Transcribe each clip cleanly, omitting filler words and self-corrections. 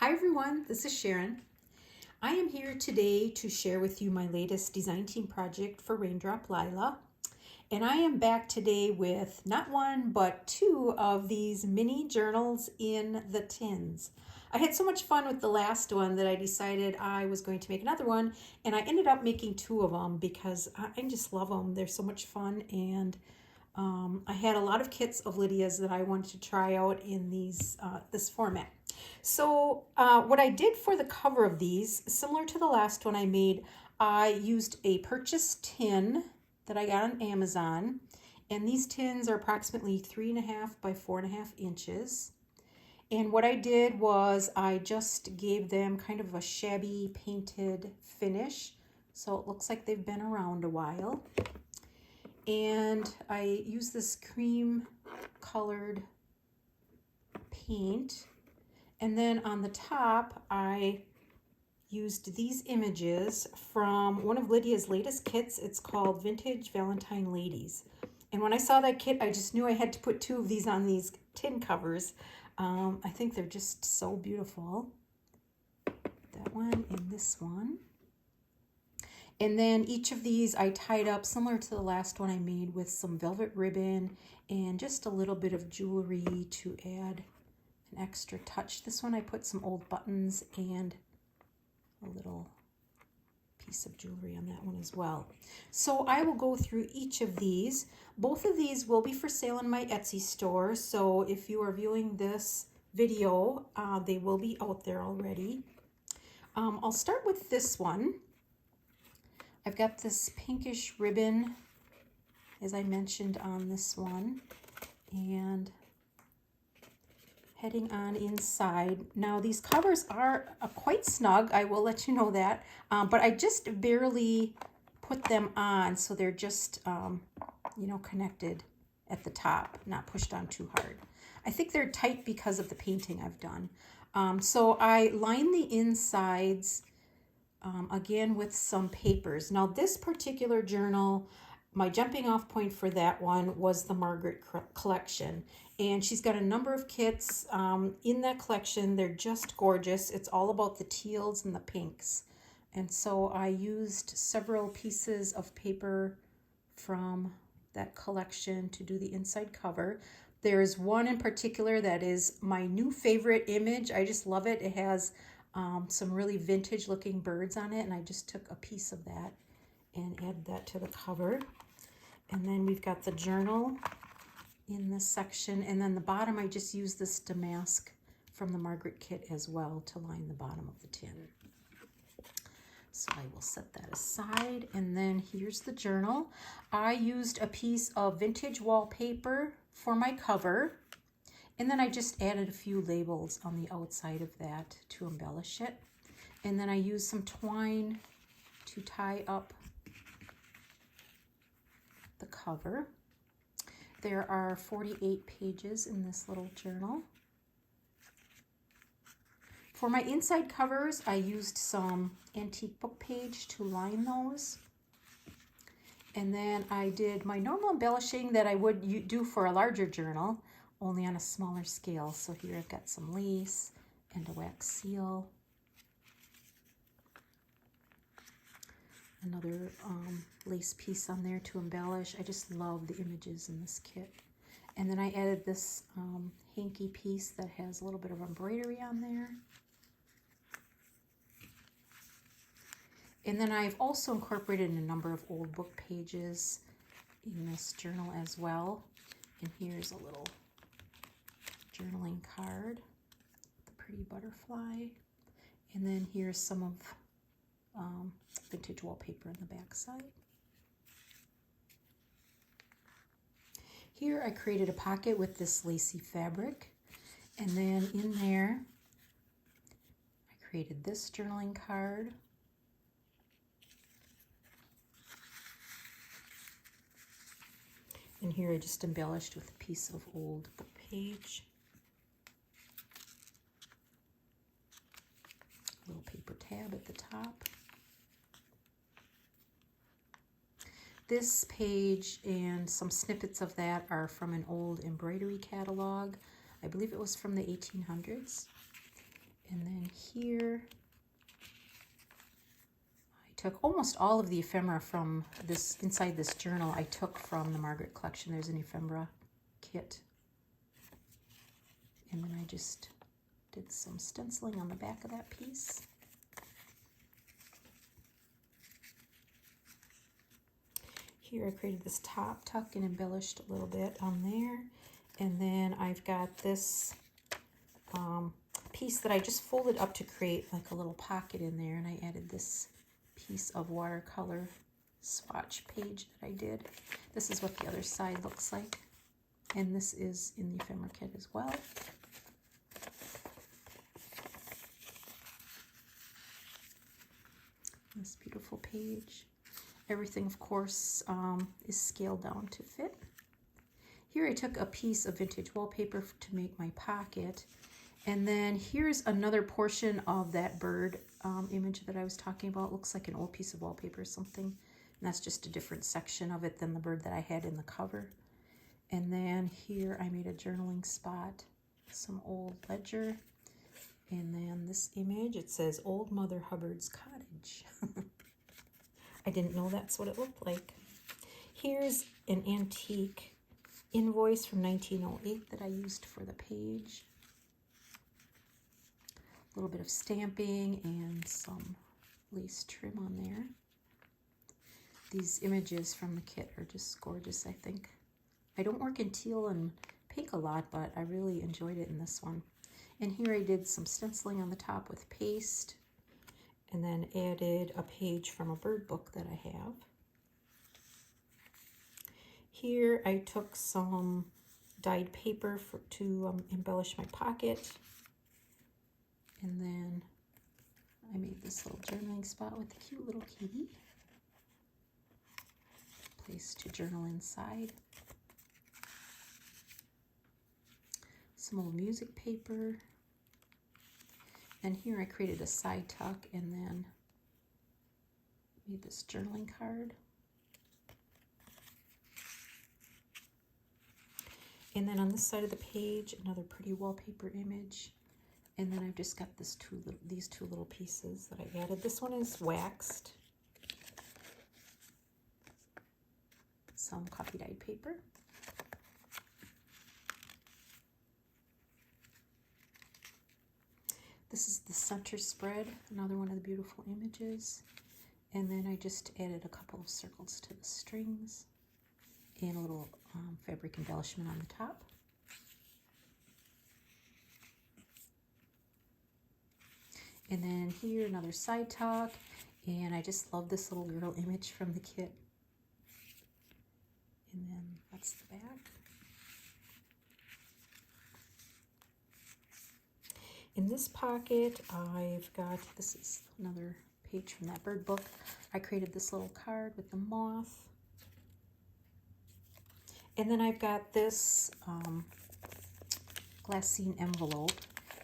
Hi everyone, this is Sharon. I am here today to share with you my latest design team project for Raindrop Lila. And I am back today with not one, but two of these mini journals in the tins. I had so much fun with the last one that I decided I was going to make another one, and I ended up making two of them because I just love them. They're so much fun, and I had a lot of kits of Lydia's that I wanted to try out in this format. So what I did for the cover of these, similar to the last one I made, I used a purchased tin that I got on Amazon. And these tins are approximately 3.5 by 4.5 inches. And what I did was I just gave them kind of a shabby painted finish. So it looks like they've been around a while. And I used this cream colored paint. And then on the top, I used these images from one of Lydia's latest kits. It's called Vintage Valentine Ladies. And when I saw that kit, I just knew I had to put two of these on these tin covers. I think they're just so beautiful. That one and this one. And then each of these I tied up similar to the last one I made with some velvet ribbon and just a little bit of jewelry to add an extra touch. This one I put some old buttons and a little piece of jewelry on that one as well. So I will go through each of these. Both of these will be for sale in my Etsy store. So if you are viewing this video, they will be out there already. I'll start with this one. I've got this pinkish ribbon, as I mentioned on this one, and heading on inside. Now these covers are quite snug, I will let you know that, but I just barely put them on, so they're just, connected at the top, not pushed on too hard. I think they're tight because of the painting I've done. So I line the insides again with some papers. Now this particular journal, my jumping off point for that one was the Margaret collection. And she's got a number of kits in that collection. They're just gorgeous. It's all about the teals and the pinks. And so I used several pieces of paper from that collection to do the inside cover. There's one in particular that is my new favorite image. I just love it. It has some really vintage looking birds on it, and I just took a piece of that and added that to the cover. And then we've got the journal in this section, and then the bottom I just used this damask from the Margaret kit as well to line the bottom of the tin. So I will set that aside, and then here's the journal. I used a piece of vintage wallpaper for my cover, and then I just added a few labels on the outside of that to embellish it. And then I used some twine to tie up the cover. There are 48 pages in this little journal. For my inside covers, I used some antique book page to line those. And then I did my normal embellishing that I would do for a larger journal, only on a smaller scale. So here I've got some lace and a wax seal. Another lace piece on there to embellish. I just love the images in this kit. And then I added this hanky piece that has a little bit of embroidery on there. And then I've also incorporated a number of old book pages in this journal as well. And here's a little journaling card, the pretty butterfly. And then here's some of vintage wallpaper on the back side. Here I created a pocket with this lacy fabric, and then in there I created this journaling card. And here I just embellished with a piece of old book page. A little paper tab at the top. This page and some snippets of that are from an old embroidery catalog. I believe it was from the 1800s. And then here, I took almost all of the ephemera from this, inside this journal, I took from the Margaret collection. There's an ephemera kit. And then I just did some stenciling on the back of that piece. Here I created this top tuck and embellished a little bit on there. And then I've got this piece that I just folded up to create like a little pocket in there, and I added this piece of watercolor swatch page that I did. This is what the other side looks like, and this is in the ephemera kit as well. This beautiful page. Everything, of course, is scaled down to fit. Here I took a piece of vintage wallpaper to make my pocket. And then here's another portion of that bird image that I was talking about. It looks like an old piece of wallpaper or something. And that's just a different section of it than the bird that I had in the cover. And then here I made a journaling spot, some old ledger. And then this image, it says Old Mother Hubbard's Cottage. I didn't know that's what it looked like. Here's an antique invoice from 1908 that I used for the page. A little bit of stamping and some lace trim on there. These images from the kit are just gorgeous, I think. I don't work in teal and pink a lot, but I really enjoyed it in this one. And here I did some stenciling on the top with paste, and then added a page from a bird book that I have. Here I took some dyed paper to embellish my pocket. And then I made this little journaling spot with a cute little kitty. Place to journal inside. Some old music paper. And here I created a side tuck and then made this journaling card. And then on this side of the page, another pretty wallpaper image. And then I've just got these two little pieces that I added. This one is waxed. Some coffee dyed paper. This is the center spread, another one of the beautiful images. And then I just added a couple of circles to the strings and a little fabric embellishment on the top. And then here, another side tuck. And I just love this little girl image from the kit. And then that's the back. In this pocket, I've got, this is another page from that bird book. I created this little card with the moth. And then I've got this glassine envelope.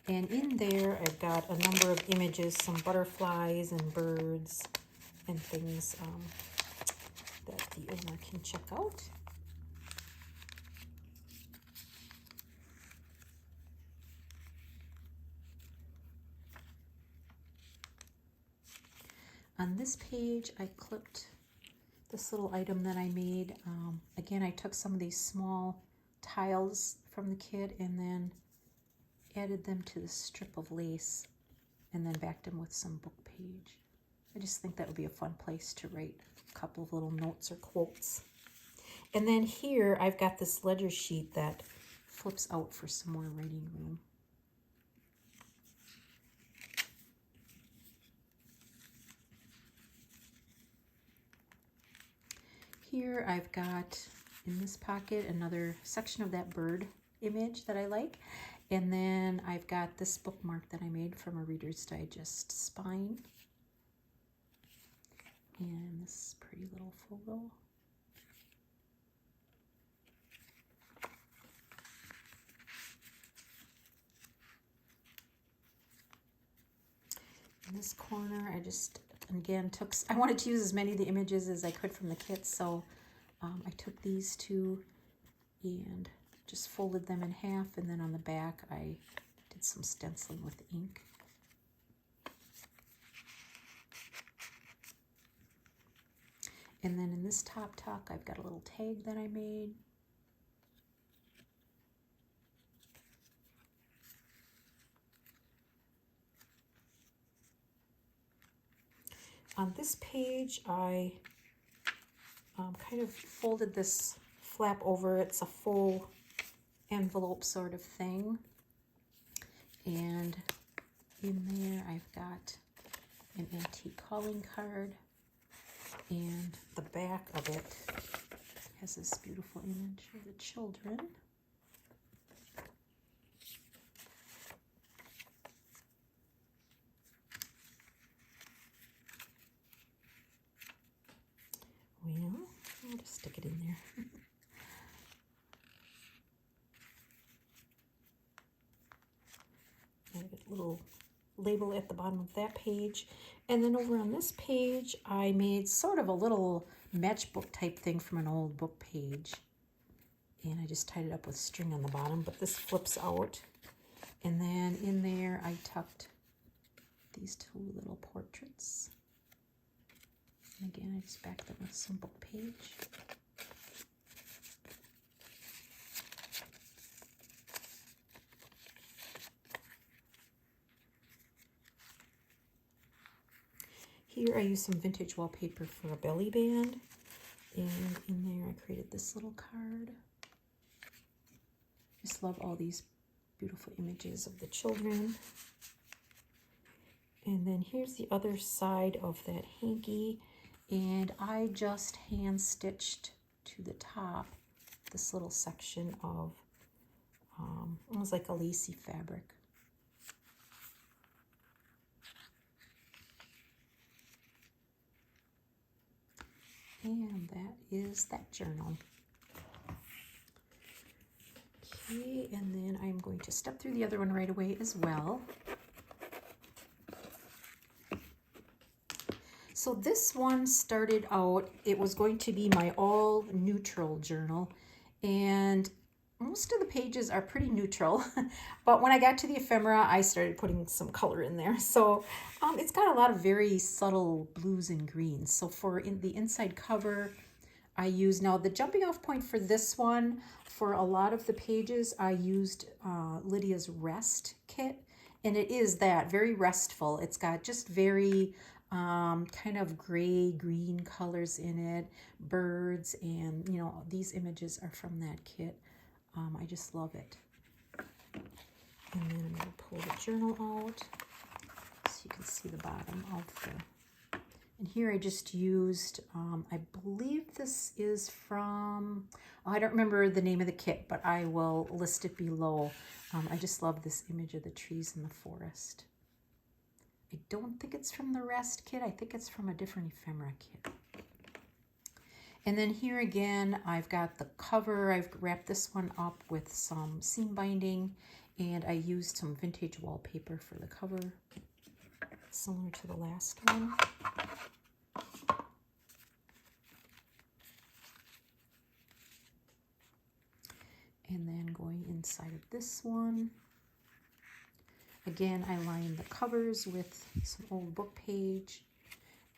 And in there, I've got a number of images, some butterflies and birds and things that the owner can check out. On this page, I clipped this little item that I made. Again, I took some of these small tiles from the kit and then added them to the strip of lace and then backed them with some book page. I just think that would be a fun place to write a couple of little notes or quotes. And then here I've got this ledger sheet that flips out for some more writing room. Here I've got, in this pocket, another section of that bird image that I like. And then I've got this bookmark that I made from a Reader's Digest spine. And this pretty little photo. In this corner, I just, again, I wanted to use as many of the images as I could from the kit, so I took these two and just folded them in half, and then on the back I did some stenciling with ink. And then in this top tuck, I've got a little tag that I made. On this page, I kind of folded this flap over. It's a full envelope sort of thing. And in there, I've got an antique calling card. And the back of it has this beautiful image of the children. Well, I'll just stick it in there. I get a little label at the bottom of that page. And then over on this page, I made sort of a little matchbook type thing from an old book page. And I just tied it up with string on the bottom, but this flips out. And then in there, I tucked these two little portraits. And again, I just back them with some book page. Here I used some vintage wallpaper for a belly band, and in there I created this little card. Just love all these beautiful images of the children. And then here's the other side of that hanky, and I just hand stitched to the top this little section of almost like a lacy fabric. And that is that journal. Okay, and then I'm going to step through the other one right away as well. So this one started out, it was going to be my all neutral journal, and most of the pages are pretty neutral, but when I got to the ephemera, I started putting some color in there. So it's got a lot of very subtle blues and greens. So for the inside cover, I use, now the jumping off point for this one, for a lot of the pages, I used Lydia's Rest kit, and it is that, very restful. It's got just very kind of gray, green colors in it, birds, and you know, these images are from that kit. I just love it. And then I'm going to pull the journal out so you can see the bottom of the, and here I just used, I believe this is from, I don't remember the name of the kit, but I will list it below. I just love this image of the trees in the forest. I don't think it's from the Rest kit. I think it's from a different ephemera kit. And then here again, I've got the cover. I've wrapped this one up with some seam binding, and I used some vintage wallpaper for the cover, similar to the last one. And then going inside of this one, again, I lined the covers with some old book page.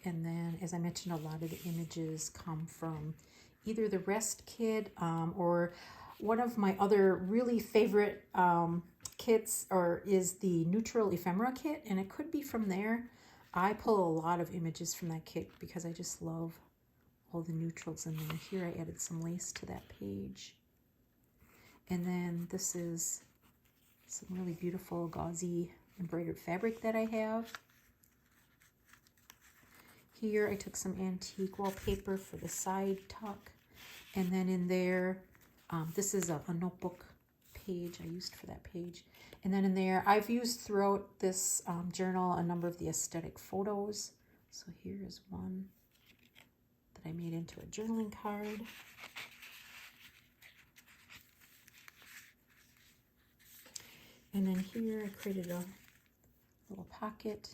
And then, as I mentioned, a lot of the images come from either the Rest kit or one of my other really favorite kits is the Neutral Ephemera kit, and it could be from there. I pull a lot of images from that kit because I just love all the neutrals in there. Here I added some lace to that page. And then this is some really beautiful gauzy embroidered fabric that I have. Here I took some antique wallpaper for the side tuck, and then in there, this is a notebook page I used for that page. And then in there, I've used throughout this journal a number of the aesthetic photos. So here is one that I made into a journaling card. And then here I created a little pocket.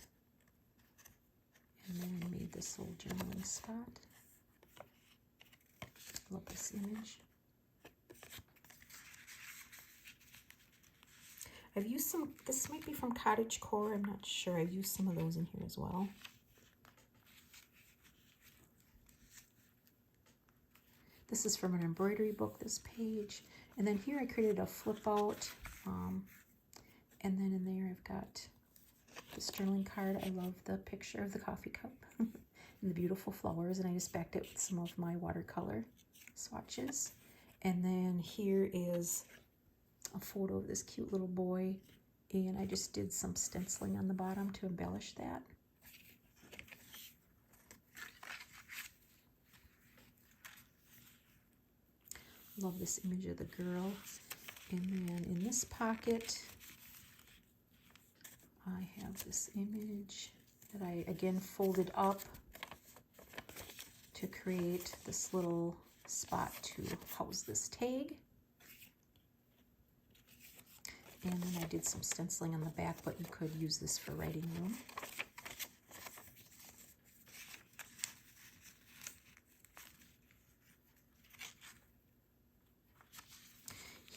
And then I made this little journaling spot. Love this image. I've used some, this might be from Cottagecore, I'm not sure. I've used some of those in here as well. This is from an embroidery book, this page. And then here I created a flip out. And then in there I've got this journaling card. I love the picture of the coffee cup and the beautiful flowers. And I just backed it with some of my watercolor swatches. And then here is a photo of this cute little boy. And I just did some stenciling on the bottom to embellish that. Love this image of the girl. And then in this pocket, I have this image that I again folded up to create this little spot to house this tag. And then I did some stenciling on the back, but you could use this for writing room.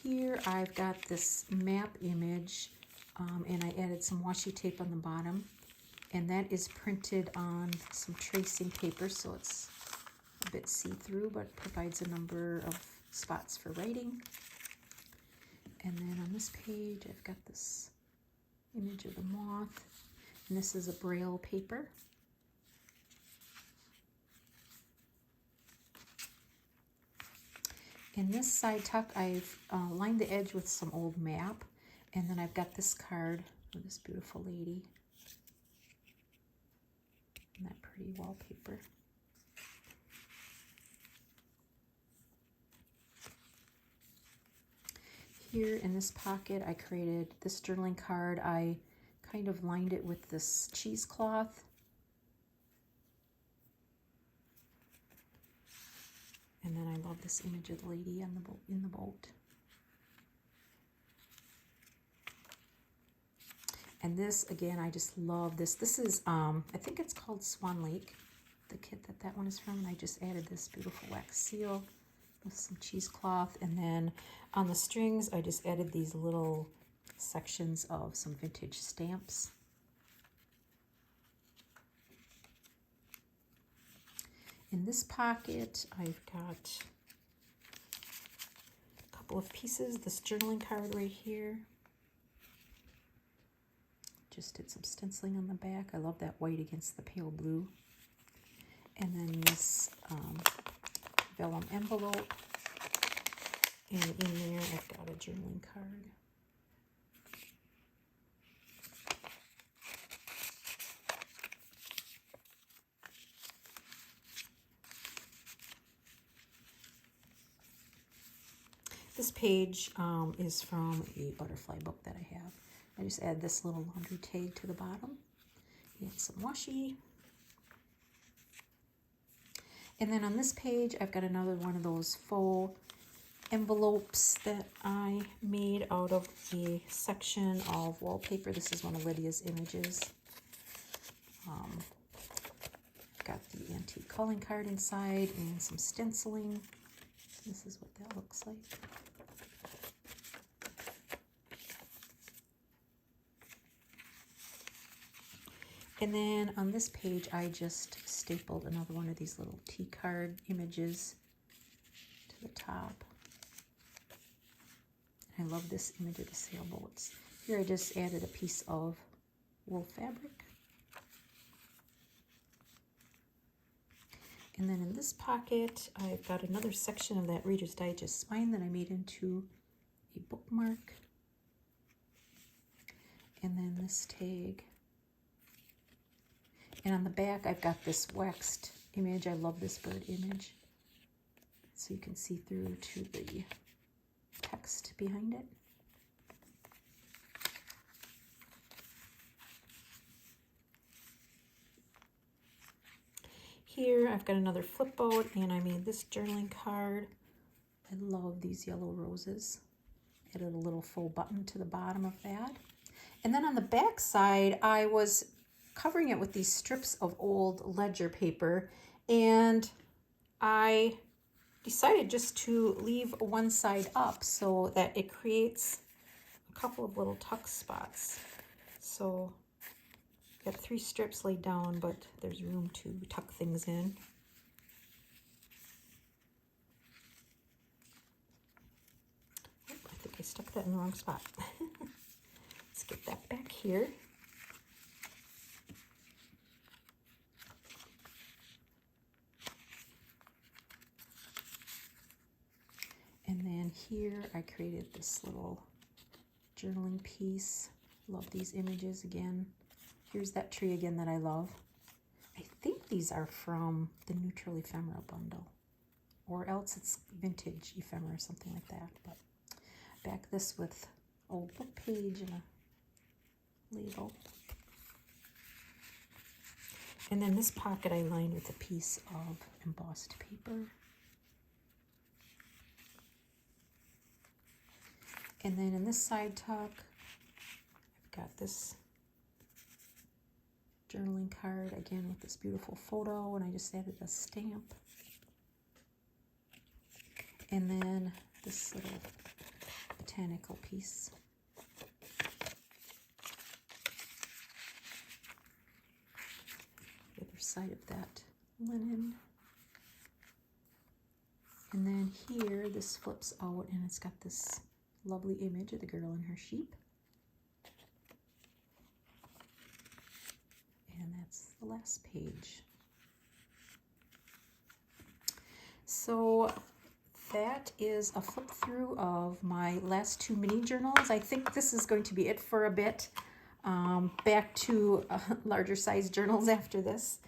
Here I've got this map image, and I added some washi tape on the bottom, and that is printed on some tracing paper, so it's a bit see-through, but provides a number of spots for writing. And then on this page I've got this image of the moth, and this is a braille paper. In this side tuck, I've lined the edge with some old map, and then I've got this card of this beautiful lady and that pretty wallpaper. Here in this pocket, I created this journaling card. I kind of lined it with this cheesecloth. And then I love this image of the lady on the boat, in the boat. And this, again, I just love this. This is, I think it's called Swan Lake, the kit that one is from. And I just added this beautiful wax seal with some cheesecloth. And then on the strings, I just added these little sections of some vintage stamps. In this pocket, I've got a couple of pieces. This journaling card right here. Just did some stenciling on the back. I love that white against the pale blue. And then this vellum envelope. And in there, I've got a journaling card. This page is from a butterfly book that I have. I just add this little laundry tag to the bottom and some washi. And then on this page, I've got another one of those faux envelopes that I made out of a section of wallpaper. This is one of Lydia's images. Got the antique calling card inside and some stenciling. This is what that looks like. And then on this page, I just stapled another one of these little T-card images to the top. I love this image of the sailboats. Here I just added a piece of wool fabric. And then in this pocket, I've got another section of that Reader's Digest spine that I made into a bookmark. And then this tag. And on the back, I've got this waxed image. I love this bird image. So you can see through to the text behind it. Here, I've got another flip out, and I made this journaling card. I love these yellow roses. Added a little full button to the bottom of that. And then on the back side, I was covering it with these strips of old ledger paper, and I decided just to leave one side up so that it creates a couple of little tuck spots. So got 3 strips laid down, but there's room to tuck things in. that in the wrong spot. Let's get that back here. And then here I created this little journaling piece. Love these images again. Here's that tree again that I love. I think these are from the Neutral Ephemera bundle, or else it's vintage ephemera or something like that. But back this with old book page and a label. And then this pocket I lined with a piece of embossed paper. And then in this side tuck, I've got this journaling card again with this beautiful photo, and I just added a stamp. And then this little botanical piece. The other side of that linen. And then here, this flips out and it's got this lovely image of the girl and her sheep. And that's the last page. So that is a flip through of my last two mini journals. I think this is going to be it for a bit. Back to larger size journals after this.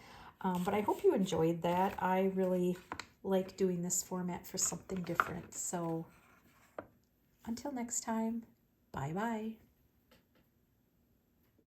But I hope you enjoyed that. I really like doing this format for something different. So until next time, bye-bye.